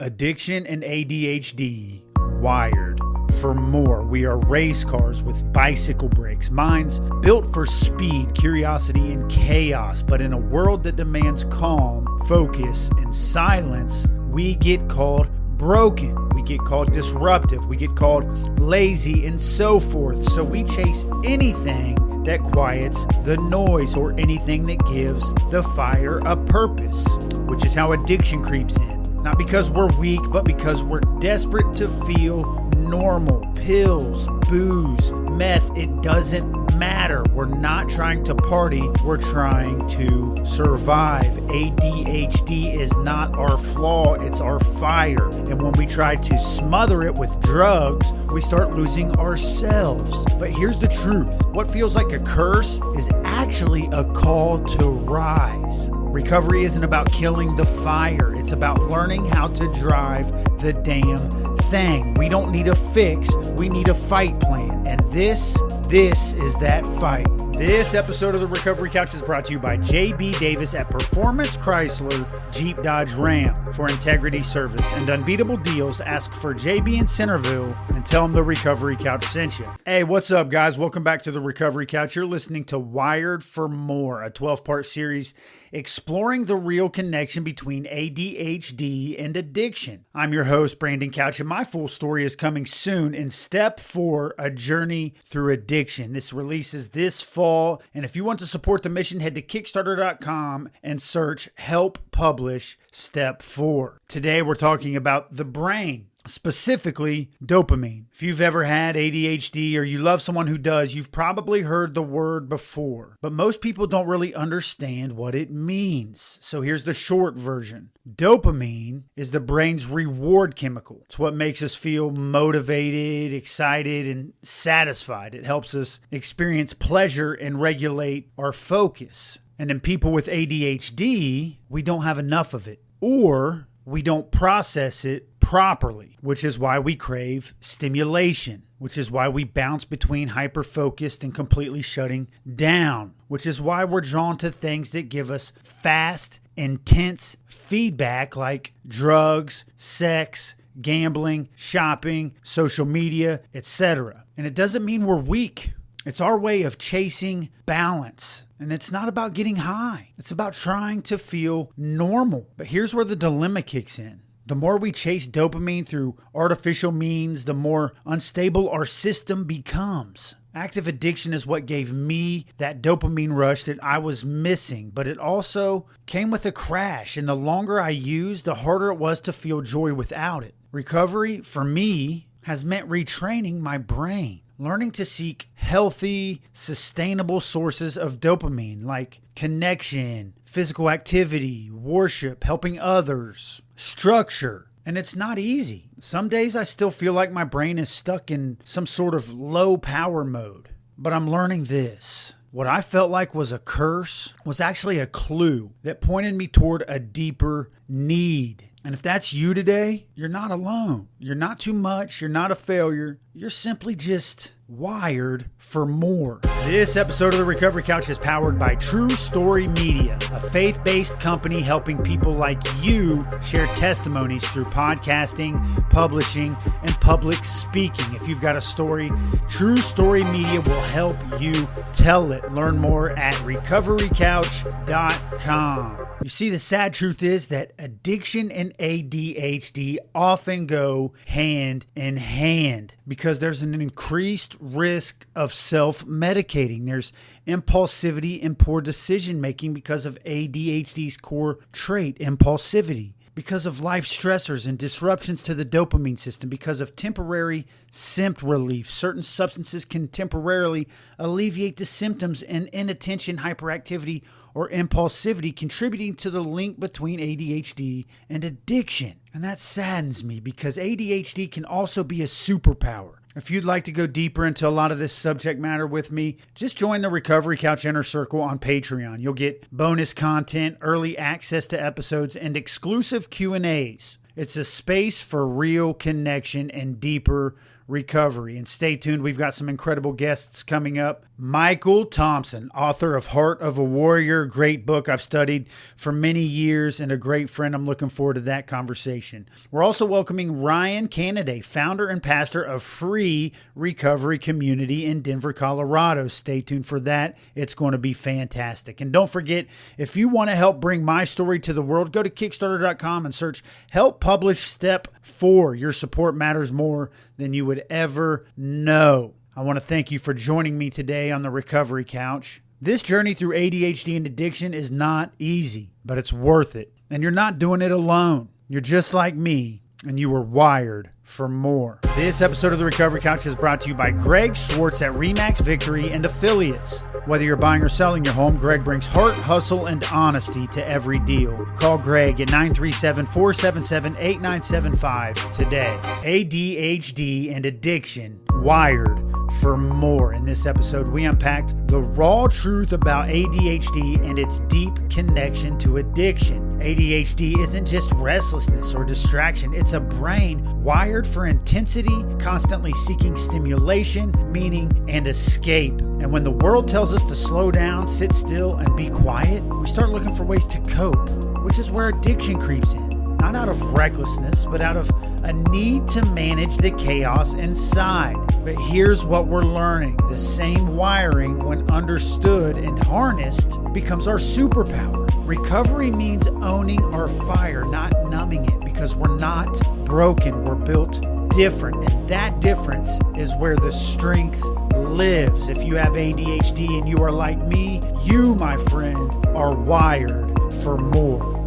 Addiction and ADHD, wired for more. We are race cars with bicycle brakes, minds built for speed, curiosity, and chaos. But in a world that demands calm, focus, and silence, we get called broken. We get called disruptive. We get called lazy and so forth. So we chase anything that quiets the noise or anything that gives the fire a purpose, which is how addiction creeps in. Not because we're weak, but because we're desperate to feel normal. Pills, booze, meth, it doesn't matter. We're not trying to party. We're trying to survive. ADHD is not our flaw, it's our fire. And when we try to smother it with drugs, we start losing ourselves. But here's the truth. What feels like a curse is actually a call to rise. Recovery isn't about killing the fire. It's about learning how to drive the damn thing. We don't need a fix. We need a fight plan. And this is that fight. This episode of the Recovery Couch is brought to you by JB Davis at Performance Chrysler Jeep Dodge Ram. For integrity service and unbeatable deals, ask for JB in Centerville and tell them the Recovery Couch sent you. Hey, what's up, guys? Welcome back to the Recovery Couch. You're listening to Wired for More, a 12-part series exploring the real connection between ADHD and addiction. I'm your host, Brandon Couch, and my full story is coming soon in Step 4, A Journey Through Addiction. This releases this fall, and if you want to support the mission, head to Kickstarter.com and search Help Publish Step 4. Today, we're talking about the brain. Specifically, dopamine. If you've ever had ADHD or you love someone who does, you've probably heard the word before. But most people don't really understand what it means. So here's the short version. Dopamine is the brain's reward chemical. It's what makes us feel motivated, excited, and satisfied. It helps us experience pleasure and regulate our focus. And in people with ADHD, we don't have enough of it, or we don't process it properly, which is why we crave stimulation, which is why we bounce between hyper-focused and completely shutting down, which is why we're drawn to things that give us fast, intense feedback like drugs, sex, gambling, shopping, social media, etc. And it doesn't mean we're weak. It's our way of chasing balance. And it's not about getting high. It's about trying to feel normal. But here's where the dilemma kicks in. The more we chase dopamine through artificial means, the more unstable our system becomes. Active addiction is what gave me that dopamine rush that I was missing, but it also came with a crash. And the longer I used, the harder it was to feel joy without it. Recovery, for me, has meant retraining my brain. Learning to seek healthy, sustainable sources of dopamine like connection, physical activity, worship, helping others, structure. And it's not easy. Some days I still feel like my brain is stuck in some sort of low power mode. But I'm learning this. What I felt like was a curse was actually a clue that pointed me toward a deeper need. And if that's you today, you're not alone. You're not too much. You're not a failure. You're simply just wired for more. This episode of the Recovery Couch is powered by True Story Media, a faith-based company helping people like you share testimonies through podcasting, publishing, and public speaking. If you've got a story, True Story Media will help you tell it. Learn more at recoverycouch.com. You see, the sad truth is that addiction and ADHD often go hand in hand because there's an increased risk of self-medicating. There's impulsivity and poor decision-making because of ADHD's core trait, impulsivity. Because of life stressors and disruptions to the dopamine system, because of temporary symptom relief. Certain substances can temporarily alleviate the symptoms and inattention, hyperactivity, or impulsivity, contributing to the link between ADHD and addiction. And that saddens me because ADHD can also be a superpower. If you'd like to go deeper into a lot of this subject matter with me, just join the Recovery Couch Inner Circle on Patreon. You'll get bonus content, early access to episodes, and exclusive Q&As. It's a space for real connection and deeper recovery. And stay tuned. We've got some incredible guests coming up. Michael Thompson, author of Heart of a Warrior, great book I've studied for many years and a great friend. I'm looking forward to that conversation. We're also welcoming Ryan Canaday, founder and pastor of Free Recovery Community in Denver, Colorado. Stay tuned for that. It's going to be fantastic. And don't forget, if you want to help bring my story to the world, go to Kickstarter.com and search Help Publish Step 4. Your support matters more than you would ever know. I want to thank you for joining me today on the Recovery Couch. This journey through ADHD and addiction is not easy, but it's worth it. And you're not doing it alone. You're just like me, and you were wired for more. This episode of the Recovery Couch is brought to you by Greg Swartz at Remax Victory and Affiliates. Whether you're buying or selling your home, Greg brings heart, hustle, and honesty to every deal. Call Greg at 937-477-8975 today. ADHD and addiction, wired for more. In this episode, we unpacked the raw truth about ADHD and its deep connection to addiction. ADHD isn't just restlessness or distraction. It's a brain wired for intensity, constantly seeking stimulation, meaning, and escape. And when the world tells us to slow down, sit still, and be quiet, we start looking for ways to cope, which is where addiction creeps in. Not out of recklessness, but out of a need to manage the chaos inside. But here's what we're learning. The same wiring, when understood and harnessed, becomes our superpower. Recovery means owning our fire, not numbing it, because we're not broken. We're built different. And that difference is where the strength lives. If you have ADHD and you are like me, you, my friend, are wired for more.